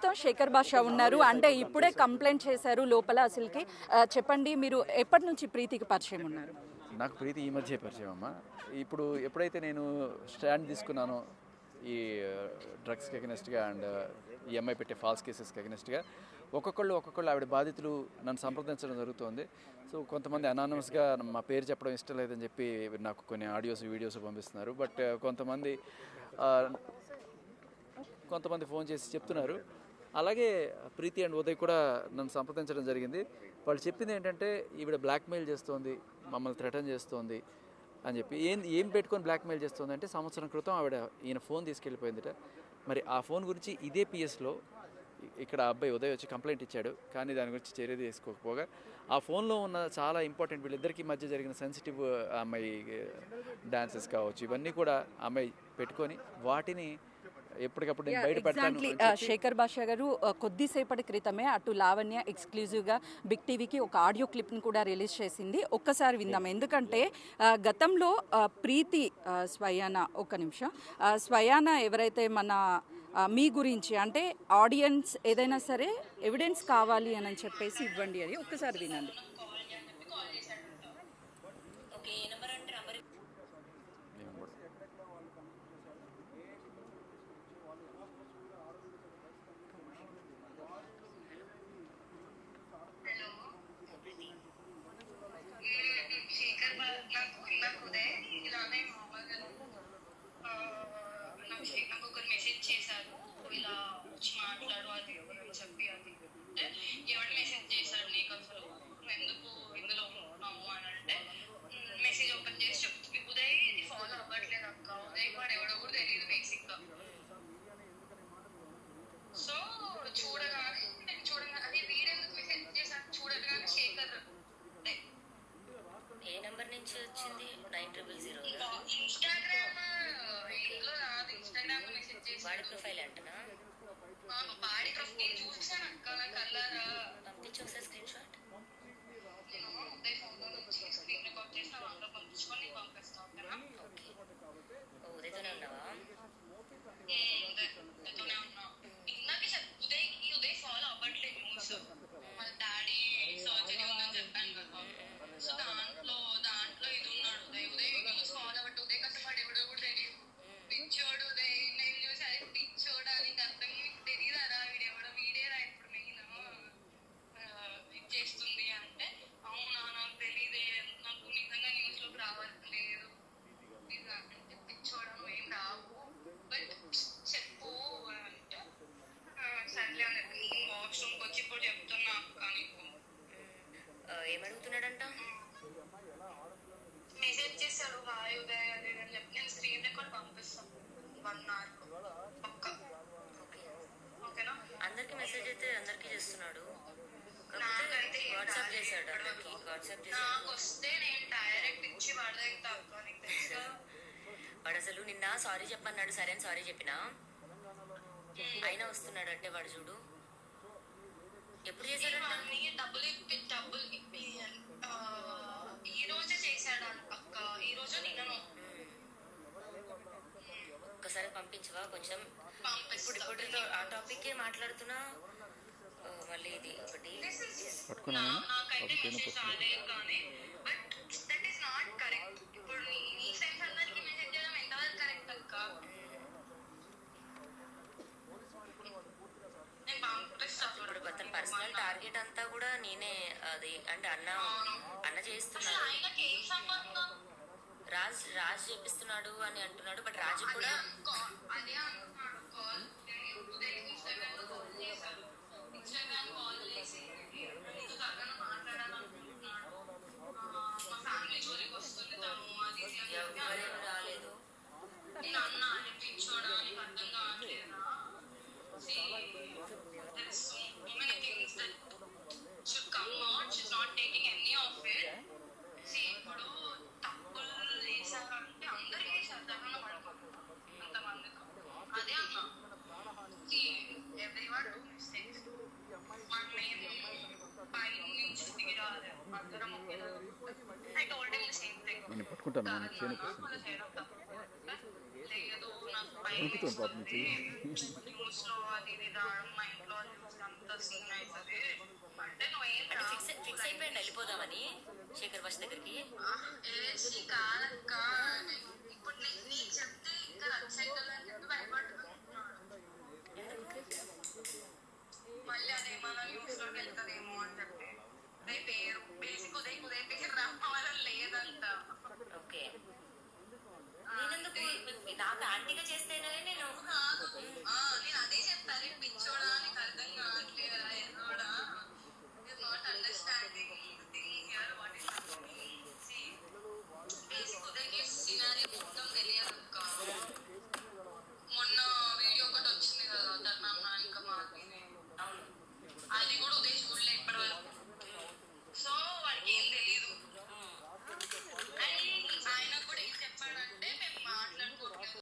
ప్రస్తుతం శేఖర్ బాషా ఉన్నారు. అంటే ఇప్పుడే కంప్లైంట్ చేశారు లోపల. అసలుకి చెప్పండి, మీరు ఎప్పటి నుంచి ప్రీతికి పరిచయం ఉన్నారు? నాకు ప్రీతి ఈ మధ్య పరిచయం అమ్మ. ఇప్పుడు ఎప్పుడైతే నేను స్టాండ్ తీసుకున్నానో ఈ డ్రగ్స్కి అగెనెస్ట్గా అండ్ ఈ అమ్మాయి పెట్టే ఫాల్స్ కేసెస్కి అగెనెస్ట్గా ఒక్కొక్కళ్ళు ఆవిడ బాధితులు నన్ను సంప్రదించడం జరుగుతుంది. సో కొంతమంది అనానమస్గా మా పేరు చెప్పడం ఇష్టం లేదని చెప్పి నాకు కొన్ని ఆడియోస్ వీడియోస్ పంపిస్తున్నారు. బట్ కొంతమంది ఫోన్ చేసి చెప్తున్నారు. అలాగే ప్రీతి అండ్ ఉదయ్ కూడా నన్ను సంప్రదించడం జరిగింది. వాళ్ళు చెప్పింది ఏంటంటే ఈవిడ బ్లాక్మెయిల్ చేస్తోంది, మమ్మల్ని థ్రెటన్ చేస్తోంది అని చెప్పి. ఏం పెట్టుకొని బ్లాక్మెయిల్ చేస్తుంది అంటే, సంవత్సరం క్రితం ఆవిడ ఈయన ఫోన్ తీసుకెళ్ళిపోయిందిట. మరి ఆ ఫోన్ గురించి ఇదే పిఎస్లో ఇక్కడ అబ్బాయి ఉదయ్ వచ్చి కంప్లైంట్ ఇచ్చాడు. కానీ దాని గురించి చర్య తీసుకోకపోగా ఆ ఫోన్లో ఉన్న చాలా ఇంపార్టెంట్ వీళ్ళిద్దరికీ మధ్య జరిగిన సెన్సిటివ్ అమ్మాయి డాన్సెస్ కావచ్చు, ఇవన్నీ కూడా అమ్మాయి పెట్టుకొని వాటిని ఎప్పటికప్పుడు నేను బయట పెడతాను. శేఖర్ బాషా గారు కొద్దిసేపటి క్రితమే అటు లావణ్య ఎక్స్క్లూజివ్గా బిగ్ టీవీకి ఒక ఆడియో క్లిప్ని కూడా రిలీజ్ చేసింది. ఒక్కసారి విందాం. ఎందుకంటే గతంలో ప్రీతి స్వయాన స్వయాన ఎవరైతే మీ గురించి అంటే ఆడియన్స్ ఏదైనా సరే ఎవిడెన్స్ కావాలి అని చెప్పేసి ఇవ్వండి అని ఒక్కసారి వినండి. ఎవరు మెసేజ్ చేశాడు నీకు, అసలు ఎందుకు ఇందులో ఉన్నావు అని అంటే మెసేజ్ ఓపెన్ చేసి చెప్తుంది, ఉదయ్ ఇది ఫాలో అవ్వట్లేదు అక్క, ఉదయ్ వాడు ఎవడో కూడా తెలియదు బేసిక్ గా. సో చూడగానే అది వీడెందుకు మెసేజ్ చేశాను చూడగానే శేఖర్ ఏ నెంబర్ నుంచి వచ్చింది 9000 ఇన్స్టాగ్రామ్ ఇంట్లో రాదు, ఇన్స్టాగ్రామ్ మెసేజ్ చేసి వాడి ప్రొఫైల్ అంటనా వాడి ప్రొఫైల్ చూసాను అక్క, నా కల్లారా పంపించి ఒకసారి స్క్రీన్ షాట్ నేను ఉదయ్ ఫోన్లో నుంచి స్క్రీన్ రికార్డ్ చేసి నా దాంట్లో పంపించుకొని నీకు పంపిస్తాను. ఓకేనా? ఓకే. ఉదయ్తోనే ఉన్నావా? ఉదయ్తోనే ఉన్నా. ఇందాకే ఉదయ్ ఫాలో అవ్వట్లేదు న్యూస్, వాళ్ళ డాడీ సర్జరీ ఉందని చెప్పాను కదా. సో దాంట్లో ఇది ఉన్నాడు ఉదయ్ న్యూస్ ఫాలో అవ్వట్టు. ఉదయ్ కష్టపడి ఎవడో కూడా తెలియదు, పిచ్చోడు ఉదయ్. నేను చూసి అదే పిచ్చోడా నీకు అర్థం తెలియదారా, వీడెవడో వీడేరా ఇప్పుడు మెయిన్ ఇది చేస్తుంది అంటే, అవునా నాకు తెలియదే, నాకు నిజంగా న్యూస్ లోకి రావట్లేదు అంటే, పిచ్చోడం ఏం రావు బట్ చెప్పు అంటే సర్లే అని వాష్రూమ్కి వచ్చి ఇప్పుడు చెప్తున్నా అక్క నీకు. ఏమడుగుతున్నాడంట? మెసేజ్ చేశాడు హాయ్ ఉదయ్ అదే అని చెప్పి. నేను స్క్రీన్ రికార్డ్ పంపిస్తాను 1 hour పక్క. ఓకేనా? అందరికి మెసేజ్ అయితే అందరికి చేస్తున్నాడు, నాకైతే వాట్సాప్ చేశాడు అందరికి. వాట్సాప్ నాకు వస్తే నేను డైరెక్ట్ ఇచ్చి వాడదా అక్క, నీకు తెలుసా. వాడు అసలు నిన్న సారీ చెప్పన్నాడు, సరే అని సారీ చెప్పినా అయినా వస్తున్నాడు అంటే వాడు చూడు ఎప్పుడు చేశాడు డబ్బులు ఇప్పి ఈ రోజే చేశాడు అక్క, ఈ రోజు నేను ఒక్కసారి పంపించవా కొంచెం? ఇప్పుడు ఆ టాపిక్ మాట్లాడుతున్నా మళ్ళీ ఇది ఒకటి నాకైతే మెసేజ్ రాలేదు కానీ but that is not correct. ఇప్పుడు నీ ఫ్రెండ్స్ అందరికి మెసేజ్ చేయడం ఎంతవరకు కరెక్ట్ అక్క? నేను పంపిస్తాను. ఇప్పుడు అతని పర్సనల్ టార్గెట్ అంతా కూడా నేనే, అది అంటే అన్న చేస్తున్నాడు, ఆయనకి ఏం సంబంధం? రాజ్ చేపిస్తున్నాడు అని అంటున్నాడు. బట్ రాజు కూడా అదే అంటున్నాడు. కాల్ ఇన్స్టాగ్రామ్ కాల్ చేసి నీకు తగ్గన మాట్లాడాలనుకుంటున్నాడు, మా ఫ్యామిలీ జోలికి వస్తుంది తను, అది రాలేదు. నేను అన్న అనిపించోడా నీకు అర్థం కావట్లేదా? There's so many things that should come out. She's not taking any of it. See, ఇప్పుడు తప్పులు చేశారంటే అందరూ చేశారు, దగ్గర పడుకోండి అంతమందితో. అదే అన్నా, ఎవ్రీవన్ డూ మిస్టేక్స్. మనం పై నుంచి దిగి రాలేదు, అందరం I told him the same thing. లేదు నాకు పై న్యూస్ లో అది ఇది రావడం మా ఇంట్లో వాళ్ళు చూస్తే అంత సీన్ అవుతుంది. అంటే నువ్వేం అంటే ఫిక్స్ అయిపోయింది వెళ్ళిపోదామని శేఖర్ భాష దగ్గరికి. కాదక్క, ఇప్పుడు నీకు చెప్తే ఇంకా సైకిల్ అని చెప్పి భయపడుతుంది